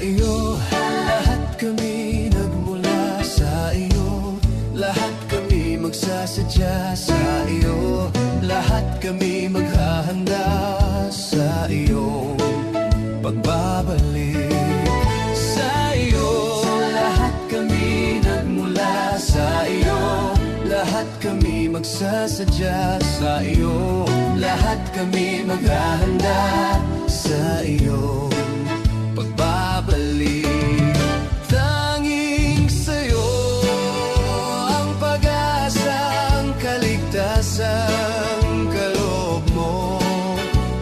iyo, lahat kami nagmula sa iyo. Lahat kami magsasadya sa iyo. Lahat kami maghahanda sa iyong pagbabalik. Sa iyo, lahat kami nagmula sa iyo. Lahat kami magsasadya sa iyo. Lahat kami maghahanda sa iyong pagbabalik. Tanging sa'yo ang pag-asa, ang kaligtasang kaloob mo.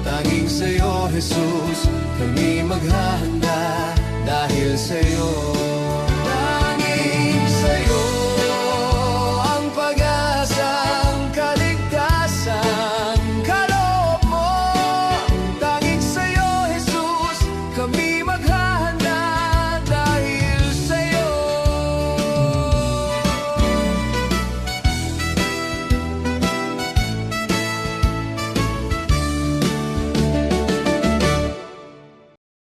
Tanging sa'yo, Jesus, kami maghahanda dahil sa'yo.